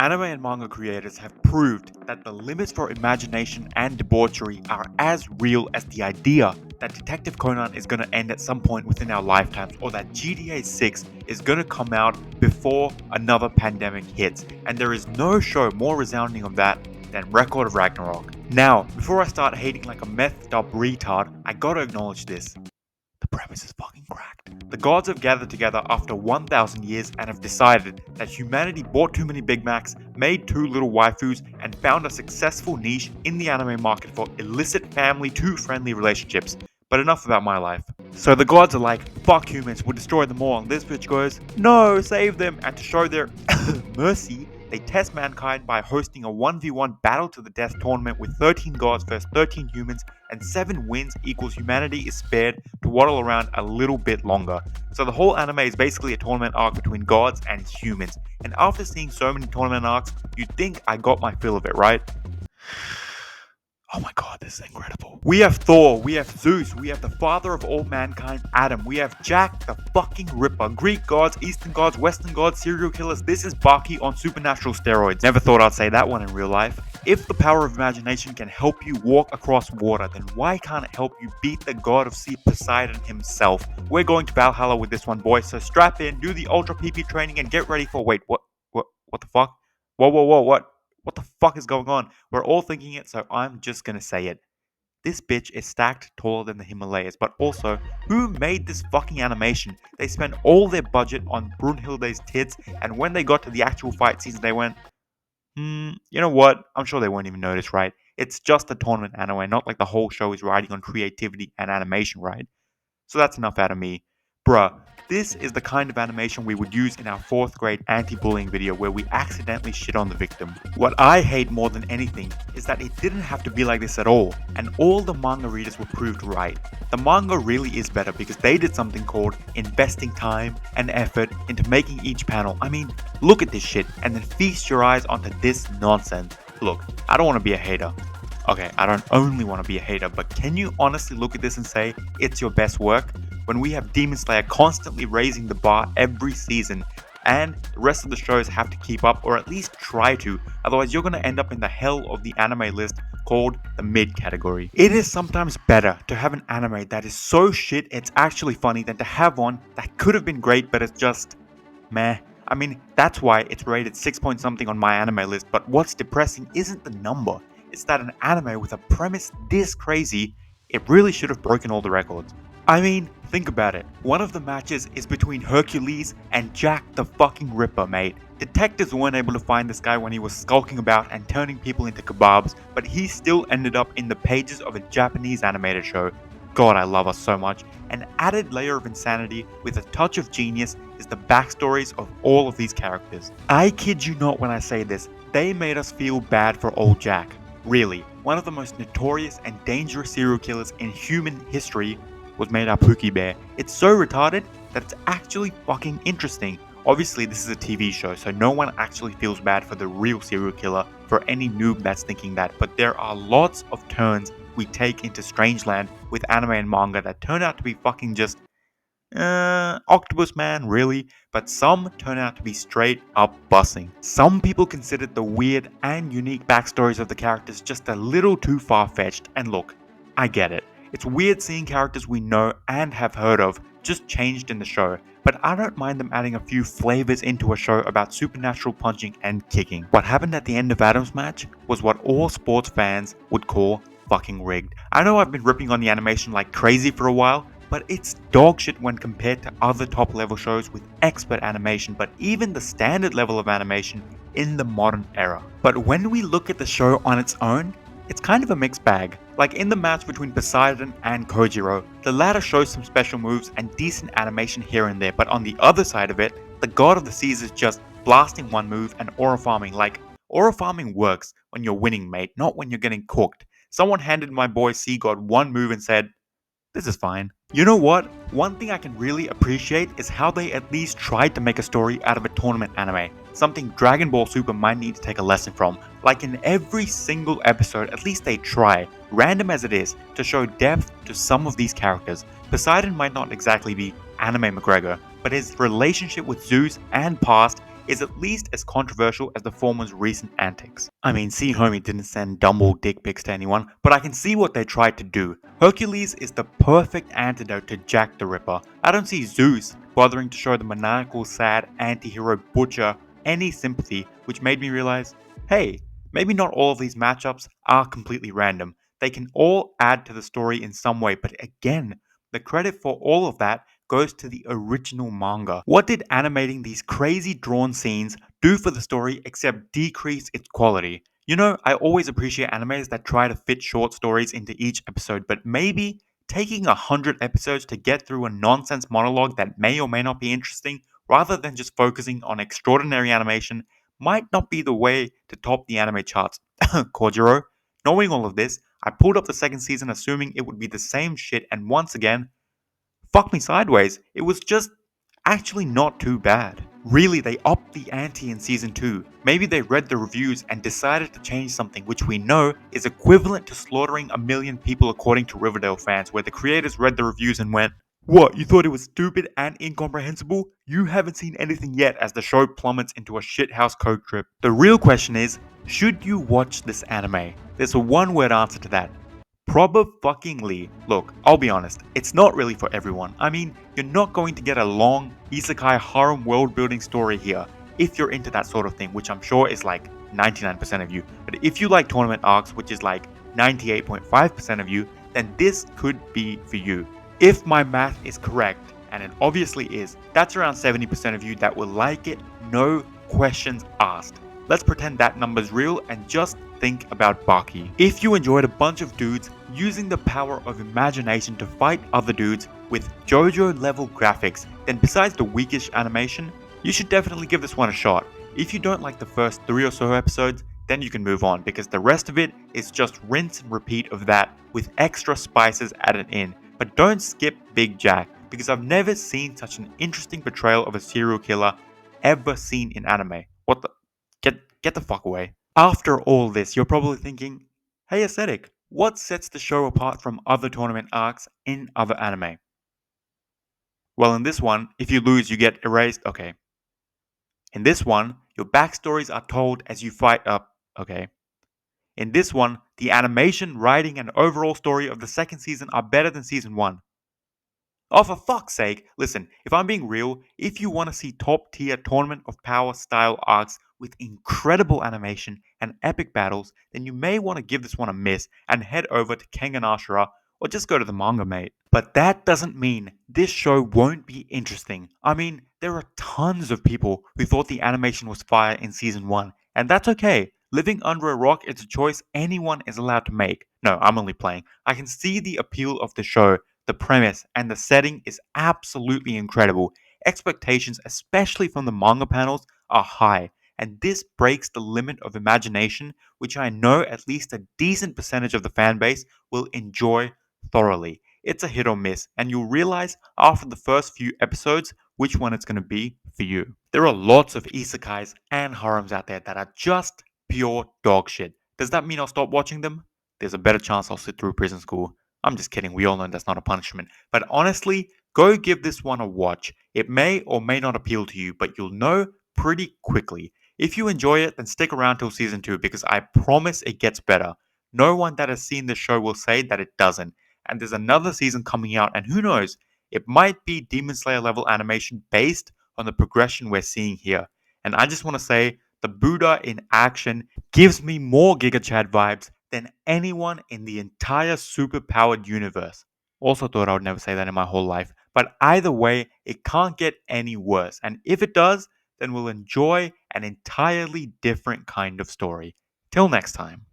Anime and manga creators have proved that the limits for imagination and debauchery are as real as the idea that Detective Conan is going to end at some point within our lifetimes, or that GTA 6 is going to come out before another pandemic hits. And there is no show more resounding of that than Record of Ragnarok. Now, before I start hating like a methed up retard, I gotta acknowledge this. The premise is fucking cracked. The gods have gathered together after 1,000 years and have decided that humanity bought too many Big Macs, made too little waifus, and found a successful niche in the anime market for illicit family to friendly relationships. But enough about my life. So the gods are like, fuck humans, we'll destroy them all. And this bitch goes, no, save them. And to show their mercy, they test mankind by hosting a 1v1 battle to the death tournament with 13 gods versus 13 humans, and 7 wins equals humanity is spared to waddle around a little bit longer. So the whole anime is basically a tournament arc between gods and humans. And after seeing so many tournament arcs, you'd think I got my fill of it, right? Oh my god, this is incredible. We have Thor, we have Zeus, we have the father of all mankind, Adam, we have Jack the fucking Ripper, Greek gods, Eastern gods, Western gods, serial killers. This is Baki on supernatural steroids. Never thought I'd say that one in real life. If the power of imagination can help you walk across water, then why can't it help you beat the god of sea, Poseidon himself? We're going to Valhalla with this one, boys, so strap in, do the Ultra PP training, and get ready for, wait, what the fuck? Whoa, what? What the fuck is going on? We're all thinking it, so I'm just gonna say it. This bitch is stacked taller than the Himalayas, but also, who made this fucking animation? They spent all their budget on Brunhilde's tits, and when they got to the actual fight season, they went, you know what? I'm sure they won't even notice, right? It's just a tournament anime, not like the whole show is riding on creativity and animation, right? So that's enough out of me. Bruh, this is the kind of animation we would use in our 4th grade anti-bullying video where we accidentally shit on the victim. What I hate more than anything is that it didn't have to be like this at all, and all the manga readers were proved right. The manga really is better because they did something called investing time and effort into making each panel. I mean, look at this shit and then feast your eyes onto this nonsense. Look, I don't want to be a hater. Okay, I don't only want to be a hater, but can you honestly look at this and say it's your best work? When we have Demon Slayer constantly raising the bar every season, and the rest of the shows have to keep up, or at least try to, otherwise you're going to end up in the hell of the anime list called the mid category. It is sometimes better to have an anime that is so shit it's actually funny than to have one that could have been great but it's just meh. I mean, that's why it's rated 6 point something on my anime list, but what's depressing isn't the number. It's that an anime with a premise this crazy, it really should have broken all the records. I mean, think about it. One of the matches is between Hercules and Jack the fucking Ripper, mate. Detectives weren't able to find this guy when he was skulking about and turning people into kebabs, but he still ended up in the pages of a Japanese animated show. God, I love us so much. An added layer of insanity with a touch of genius is the backstories of all of these characters. I kid you not when I say this, they made us feel bad for old Jack. Really, one of the most notorious and dangerous serial killers in human history was made up Pookie Bear. It's so retarded that it's actually fucking interesting. Obviously, this is a TV show, so no one actually feels bad for the real serial killer, for any noob that's thinking that, but there are lots of turns we take into Strangeland with anime and manga that turn out to be fucking just Octopus Man, really? But some turn out to be straight up bussing. Some people considered the weird and unique backstories of the characters just a little too far-fetched, and look, I get it. It's weird seeing characters we know and have heard of just changed in the show, but I don't mind them adding a few flavors into a show about supernatural punching and kicking. What happened at the end of Adam's match was what all sports fans would call fucking rigged. I know I've been ripping on the animation like crazy for a while, but it's dog shit when compared to other top level shows with expert animation, but even the standard level of animation in the modern era. But when we look at the show on its own, it's kind of a mixed bag. Like in the match between Poseidon and Kojiro, the latter shows some special moves and decent animation here and there, but on the other side of it, the god of the seas is just blasting one move and aura farming. Like, aura farming works when you're winning, mate, not when you're getting cooked. Someone handed my boy Sea God one move and said, this is fine. You know what? One thing I can really appreciate is how they at least tried to make a story out of a tournament anime. Something Dragon Ball Super might need to take a lesson from. Like in every single episode, at least they try, random as it is, to show depth to some of these characters. Poseidon might not exactly be Anime McGregor, but his relationship with Zeus and past is at least as controversial as the former's recent antics. I mean, see homie didn't send dumb dick pics to anyone, but I can see what they tried to do. Hercules is the perfect antidote to Jack the Ripper. I don't see Zeus bothering to show the maniacal, sad anti-hero Butcher any sympathy, which made me realize, hey, maybe not all of these matchups are completely random. They can all add to the story in some way, but again, the credit for all of that goes to the original manga. What did animating these crazy drawn scenes do for the story except decrease its quality? You know, I always appreciate animes that try to fit short stories into each episode, but maybe taking 100 episodes to get through a nonsense monologue that may or may not be interesting, rather than just focusing on extraordinary animation, might not be the way to top the anime charts. Kojiro, knowing all of this, I pulled up the second season assuming it would be the same shit, and once again, fuck me sideways. It was just actually not too bad. Really, they upped the ante in season 2. Maybe they read the reviews and decided to change something which we know is equivalent to slaughtering a million people according to Riverdale fans, where the creators read the reviews and went, "What, you thought it was stupid and incomprehensible? You haven't seen anything yet," as the show plummets into a shithouse code trip. The real question is, should you watch this anime? There's a one word answer to that. Probably. Look, I'll be honest, it's not really for everyone. I mean, you're not going to get a long isekai harem world building story here if you're into that sort of thing, which I'm sure is like 99% of you. But if you like tournament arcs, which is like 98.5% of you, then this could be for you. If my math is correct, and it obviously is, that's around 70% of you that will like it, no questions asked. Let's pretend that number's real and just think about Baki. If you enjoyed a bunch of dudes using the power of imagination to fight other dudes with JoJo level graphics, then besides the weakish animation, you should definitely give this one a shot. If you don't like the first 3 or so episodes, then you can move on because the rest of it is just rinse and repeat of that with extra spices added in. But don't skip Big Jack because I've never seen such an interesting portrayal of a serial killer ever seen in anime. What the? Get the fuck away. After all this, you're probably thinking, hey Aesthetic, what sets the show apart from other tournament arcs in other anime? Well, in this one, if you lose, you get erased. Okay. In this one, your backstories are told as you fight up. Okay. In this one, the animation, writing, and overall story of the second season are better than season 1. Oh, for fuck's sake. Listen, if I'm being real, if you want to see top tier Tournament of Power style arcs with incredible animation and epic battles, then you may want to give this one a miss and head over to Kengan Ashura or just go to the manga, mate. But that doesn't mean this show won't be interesting. I mean, there are tons of people who thought the animation was fire in season 1, and that's okay. Living under a rock is a choice anyone is allowed to make. No, I'm only playing. I can see the appeal of the show. The premise and the setting is absolutely incredible. Expectations, especially from the manga panels, are high, and this breaks the limit of imagination, which I know at least a decent percentage of the fan base will enjoy thoroughly. It's a hit or miss, and you'll realize after the first few episodes which one it's going to be for you. There are lots of isekais and harems out there that are just pure dog shit. Does that mean I'll stop watching them? There's a better chance I'll sit through prison school. I'm just kidding. We all know that's not a punishment. But honestly, go give this one a watch. It may or may not appeal to you, but you'll know pretty quickly. If you enjoy it, then stick around till season 2 because I promise it gets better. No one that has seen this show will say that it doesn't. And there's another season coming out, and who knows, it might be Demon Slayer level animation based on the progression we're seeing here. And I just want to say, the Buddha in action gives me more Giga Chad vibes than anyone in the entire superpowered universe. Also thought I would never say that in my whole life. But either way, it can't get any worse. And if it does, then we'll enjoy an entirely different kind of story. Till next time.